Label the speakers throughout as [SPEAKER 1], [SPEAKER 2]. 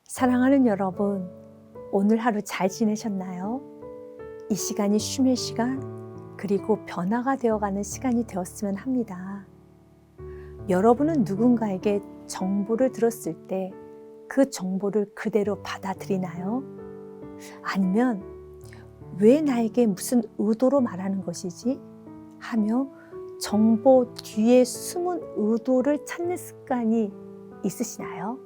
[SPEAKER 1] 사랑하는 여러분, 오늘 하루 잘 지내셨나요? 이 시간이 쉼의 시간, 그리고 변화가 되어가는 시간이 되었으면 합니다. 여러분은 누군가에게 정보를 들었을 때 그 정보를 그대로 받아들이나요? 아니면 왜 나에게 무슨 의도로 말하는 것이지? 하며 정보 뒤에 숨은 의도를 찾는 습관이 있으시나요?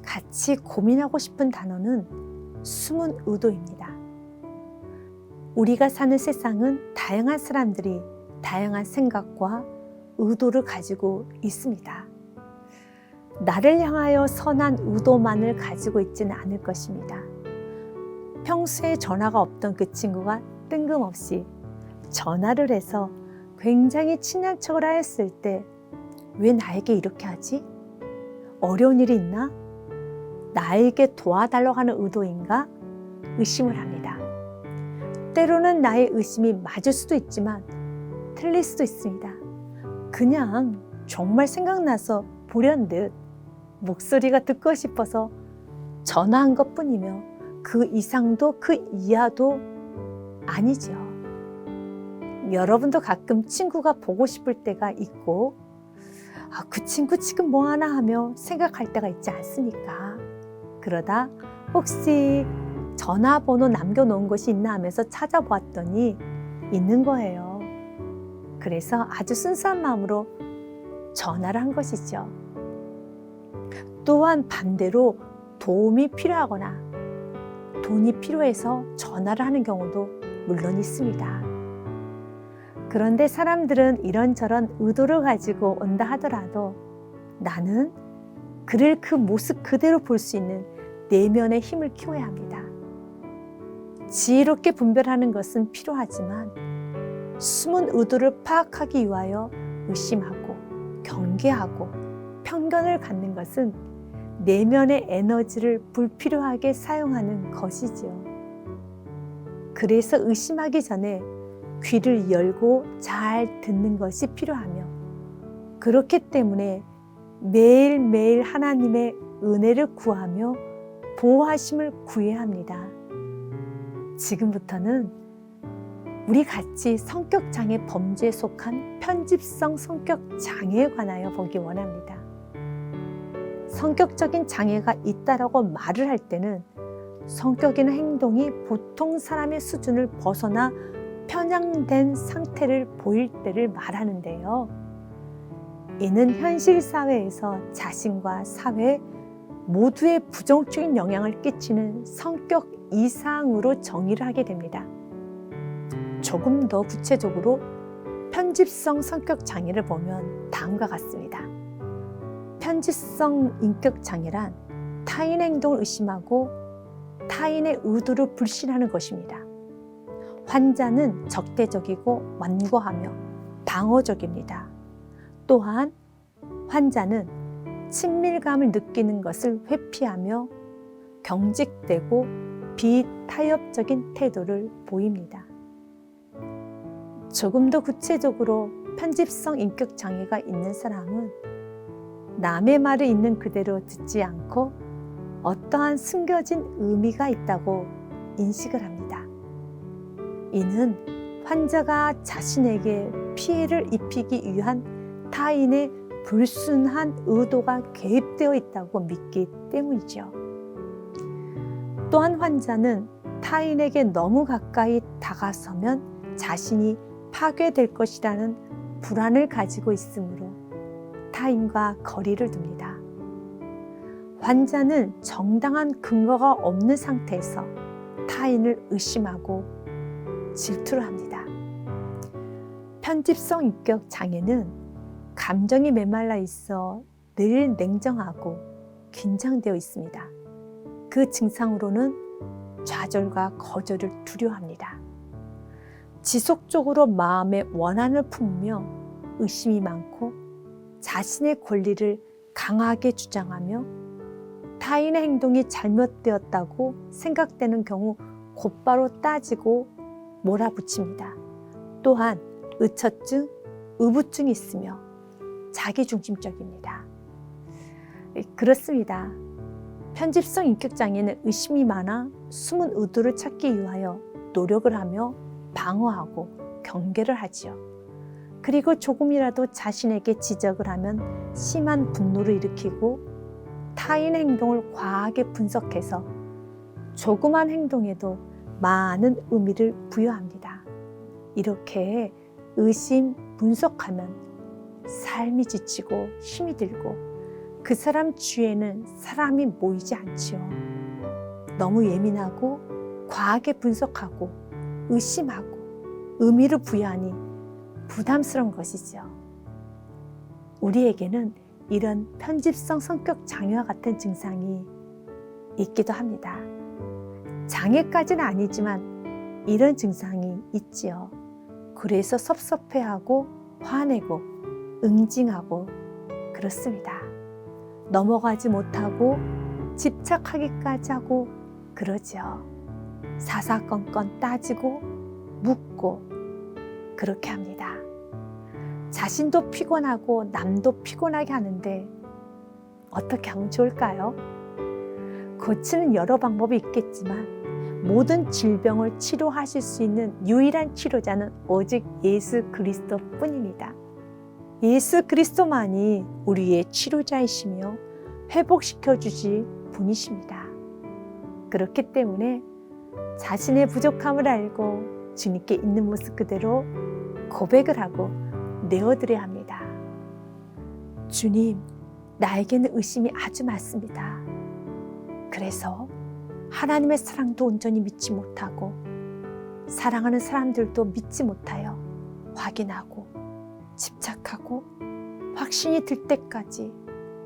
[SPEAKER 1] 같이 고민하고 싶은 단어는 숨은 의도입니다. 우리가 사는 세상은 다양한 사람들이 다양한 생각과 의도를 가지고 있습니다. 나를 향하여 선한 의도만을 가지고 있지는 않을 것입니다. 평소에 전화가 없던 그 친구가 뜬금없이 전화를 해서 굉장히 친한 척을 하였을 때 왜 나에게 이렇게 하지? 어려운 일이 있나? 나에게 도와달라고 하는 의도인가? 의심을 합니다. 때로는 나의 의심이 맞을 수도 있지만 틀릴 수도 있습니다. 그냥 정말 생각나서 보련듯 목소리가 듣고 싶어서 전화한 것뿐이며 그 이상도 그 이하도 아니죠. 여러분도 가끔 친구가 보고 싶을 때가 있고 그 친구 지금 뭐하나 하며 생각할 때가 있지 않습니까? 그러다 혹시 전화번호 남겨놓은 것이 있나 하면서 찾아보았더니 있는 거예요. 그래서 아주 순수한 마음으로 전화를 한 것이죠. 또한 반대로 도움이 필요하거나 돈이 필요해서 전화를 하는 경우도 물론 있습니다. 그런데 사람들은 이런저런 의도를 가지고 온다 하더라도 나는 그를 그 모습 그대로 볼 수 있는 내면의 힘을 키워야 합니다. 지혜롭게 분별하는 것은 필요하지만 숨은 의도를 파악하기 위하여 의심하고 경계하고 편견을 갖는 것은 내면의 에너지를 불필요하게 사용하는 것이지요. 그래서 의심하기 전에 귀를 열고 잘 듣는 것이 필요하며 그렇기 때문에 매일매일 하나님의 은혜를 구하며 보호하심을 구해야 합니다. 지금부터는 우리 같이 성격장애 범죄에 속한 편집성 성격장애에 관하여 보기 원합니다. 성격적인 장애가 있다라고 말을 할 때는 성격이나 행동이 보통 사람의 수준을 벗어나 편향된 상태를 보일 때를 말하는데요. 이는 현실 사회에서 자신과 사회 모두에 부정적인 영향을 끼치는 성격 이상으로 정의를 하게 됩니다. 조금 더 구체적으로 편집성 성격 장애를 보면 다음과 같습니다. 편집성 인격 장애란 타인 행동을 의심하고 타인의 의도를 불신하는 것입니다. 환자는 적대적이고 완고하며 방어적입니다. 또한 환자는 친밀감을 느끼는 것을 회피하며 경직되고 비타협적인 태도를 보입니다. 조금 더 구체적으로 편집성 인격 장애가 있는 사람은 남의 말을 있는 그대로 듣지 않고 어떠한 숨겨진 의미가 있다고 인식을 합니다. 이는 환자가 자신에게 피해를 입히기 위한 타인의 불순한 의도가 개입되어 있다고 믿기 때문이죠. 또한 환자는 타인에게 너무 가까이 다가서면 자신이 파괴될 것이라는 불안을 가지고 있으므로 타인과 거리를 둡니다. 환자는 정당한 근거가 없는 상태에서 타인을 의심하고 질투를 합니다. 편집성 인격 장애는 감정이 메말라 있어 늘 냉정하고 긴장되어 있습니다. 그 증상으로는 좌절과 거절을 두려워합니다. 지속적으로 마음에 원한을 품으며 의심이 많고 자신의 권리를 강하게 주장하며 타인의 행동이 잘못되었다고 생각되는 경우 곧바로 따지고 몰아붙입니다. 또한 의처증, 의부증이 있으며 자기중심적입니다. 그렇습니다. 편집성 인격장애는 의심이 많아 숨은 의도를 찾기 위하여 노력을 하며 방어하고 경계를 하지요. 그리고 조금이라도 자신에게 지적을 하면 심한 분노를 일으키고 타인의 행동을 과하게 분석해서 조그만 행동에도 많은 의미를 부여합니다. 이렇게 의심, 분석하면 삶이 지치고 힘이 들고 그 사람 주위에는 사람이 모이지 않지요. 너무 예민하고 과하게 분석하고 의심하고 의미를 부여하니 부담스러운 것이죠. 우리에게는 이런 편집성 성격 장애와 같은 증상이 있기도 합니다. 장애까지는 아니지만 이런 증상이 있지요. 그래서 섭섭해하고 화내고 응징하고 그렇습니다. 넘어가지 못하고 집착하기까지 하고 그러죠. 사사건건 따지고 묻고 그렇게 합니다. 자신도 피곤하고 남도 피곤하게 하는데 어떻게 하면 좋을까요? 고치는 여러 방법이 있겠지만 모든 질병을 치료하실 수 있는 유일한 치료자는 오직 예수 그리스도 뿐입니다. 예수 그리스도만이 우리의 치료자이시며 회복시켜 주실 분이십니다. 그렇기 때문에 자신의 부족함을 알고 주님께 있는 모습 그대로 고백을 하고 내어드려야 합니다. 주님, 나에게는 의심이 아주 많습니다. 그래서 하나님의 사랑도 온전히 믿지 못하고 사랑하는 사람들도 믿지 못하여 확인하고 집착하고 확신이 들 때까지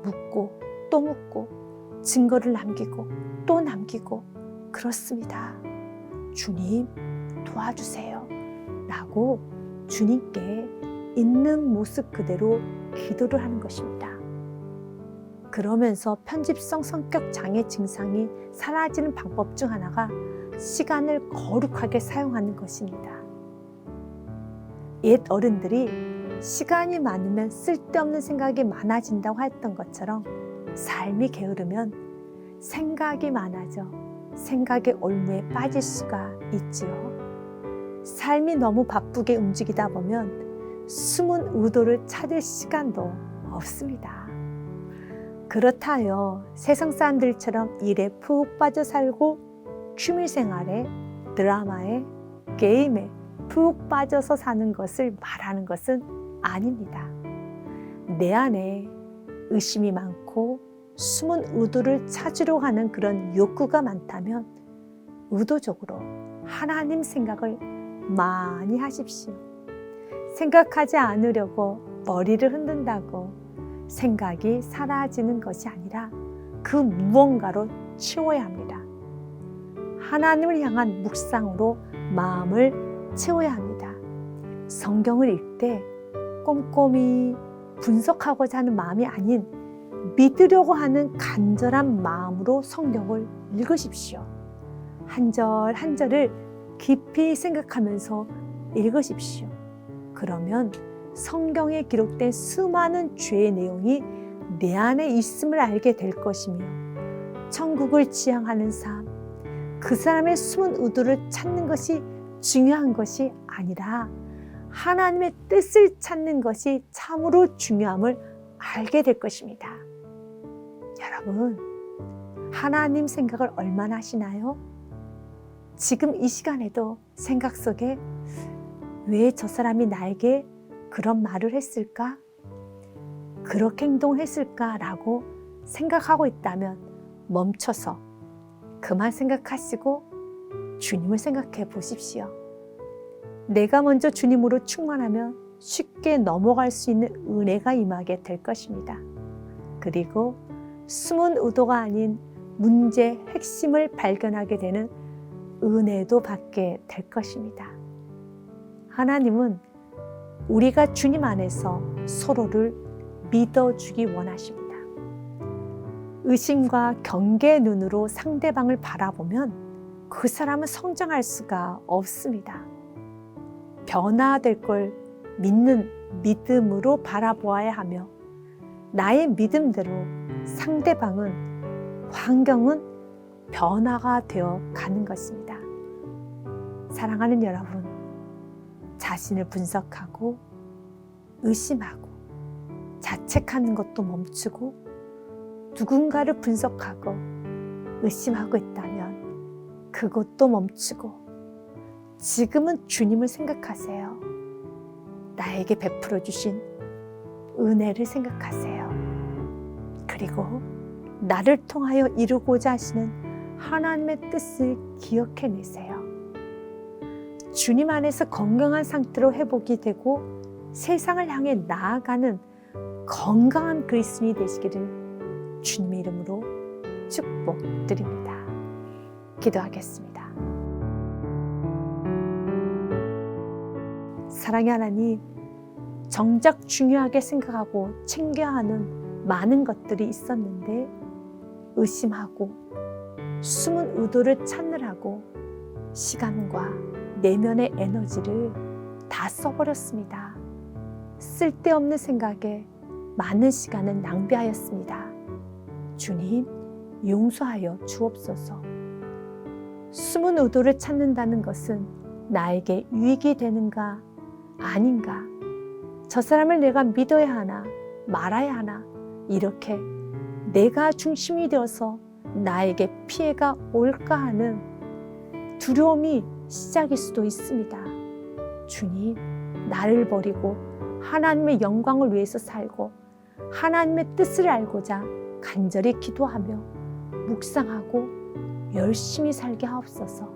[SPEAKER 1] 묻고 또 묻고 증거를 남기고 또 남기고 그렇습니다. 주님 도와주세요 라고 주님께 있는 모습 그대로 기도를 하는 것입니다. 그러면서 편집성 성격 장애 증상이 사라지는 방법 중 하나가 시간을 거룩하게 사용하는 것입니다. 옛 어른들이 시간이 많으면 쓸데없는 생각이 많아진다고 했던 것처럼 삶이 게으르면 생각이 많아져 생각의 올무에 빠질 수가 있지요. 삶이 너무 바쁘게 움직이다 보면 숨은 의도를 찾을 시간도 없습니다. 그렇다 하여 세상 사람들처럼 일에 푹 빠져 살고 취미생활에, 드라마에, 게임에 푹 빠져서 사는 것을 말하는 것은 아닙니다. 내 안에 의심이 많고 숨은 의도를 찾으려 하는 그런 욕구가 많다면 의도적으로 하나님 생각을 많이 하십시오. 생각하지 않으려고 머리를 흔든다고 생각이 사라지는 것이 아니라 그 무언가로 채워야 합니다. 하나님을 향한 묵상으로 마음을 채워야 합니다. 성경을 읽되 꼼꼼히 분석하고자 하는 마음이 아닌 믿으려고 하는 간절한 마음으로 성경을 읽으십시오. 한 절 한 절을 깊이 생각하면서 읽으십시오. 그러면 성경에 기록된 수많은 죄의 내용이 내 안에 있음을 알게 될 것이며 천국을 지향하는 삶, 그 사람의 숨은 의도를 찾는 것이 중요한 것이 아니라 하나님의 뜻을 찾는 것이 참으로 중요함을 알게 될 것입니다. 여러분, 하나님 생각을 얼마나 하시나요? 지금 이 시간에도 생각 속에 왜 저 사람이 나에게 그런 말을 했을까? 그렇게 행동을 했을까라고 생각하고 있다면 멈춰서 그만 생각하시고 주님을 생각해 보십시오. 내가 먼저 주님으로 충만하면 쉽게 넘어갈 수 있는 은혜가 임하게 될 것입니다. 그리고 숨은 의도가 아닌 문제의 핵심을 발견하게 되는 은혜도 받게 될 것입니다. 하나님은 우리가 주님 안에서 서로를 믿어주기 원하십니다. 의심과 경계의 눈으로 상대방을 바라보면 그 사람은 성장할 수가 없습니다. 변화될 걸 믿는 믿음으로 바라보아야 하며 나의 믿음대로 상대방은 환경은 변화가 되어 가는 것입니다. 사랑하는 여러분, 자신을 분석하고 의심하고 자책하는 것도 멈추고 누군가를 분석하고 의심하고 있다면 그것도 멈추고 지금은 주님을 생각하세요. 나에게 베풀어 주신 은혜를 생각하세요. 그리고 나를 통하여 이루고자 하시는 하나님의 뜻을 기억해내세요. 주님 안에서 건강한 상태로 회복이 되고 세상을 향해 나아가는 건강한 그리스도인이 되시기를 주님의 이름으로 축복드립니다. 기도하겠습니다. 사랑의 하나님, 정작 중요하게 생각하고 챙겨야 하는 많은 것들이 있었는데 의심하고 숨은 의도를 찾느라고 시간과 내면의 에너지를 다 써버렸습니다. 쓸데없는 생각에 많은 시간을 낭비하였습니다. 주님, 용서하여 주옵소서. 숨은 의도를 찾는다는 것은 나에게 유익이 되는가 아닌가, 저 사람을 내가 믿어야 하나 말아야 하나, 이렇게 내가 중심이 되어서 나에게 피해가 올까 하는 두려움이 시작일 수도 있습니다. 주님, 나를 버리고 하나님의 영광을 위해서 살고 하나님의 뜻을 알고자 간절히 기도하며 묵상하고 열심히 살게 하옵소서.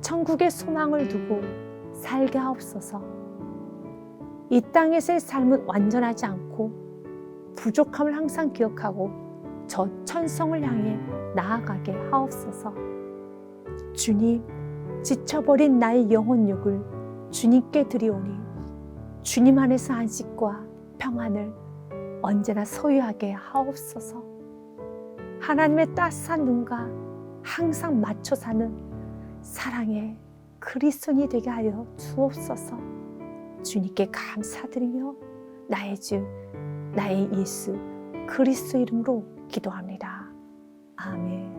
[SPEAKER 1] 천국의 소망을 두고 살게 하옵소서. 이 땅에서의 삶은 완전하지 않고 부족함을 항상 기억하고 저 천성을 향해 나아가게 하옵소서. 주님, 지쳐버린 나의 영혼육을 주님께 드리오니 주님 안에서 안식과 평안을 언제나 소유하게 하옵소서. 하나님의 따스한 눈과 항상 맞춰 사는 사랑의 그리스도인이 되게 하여 주옵소서. 주님께 감사드리며 나의 주, 나의 예수 그리스도 이름으로 기도합니다. 아멘.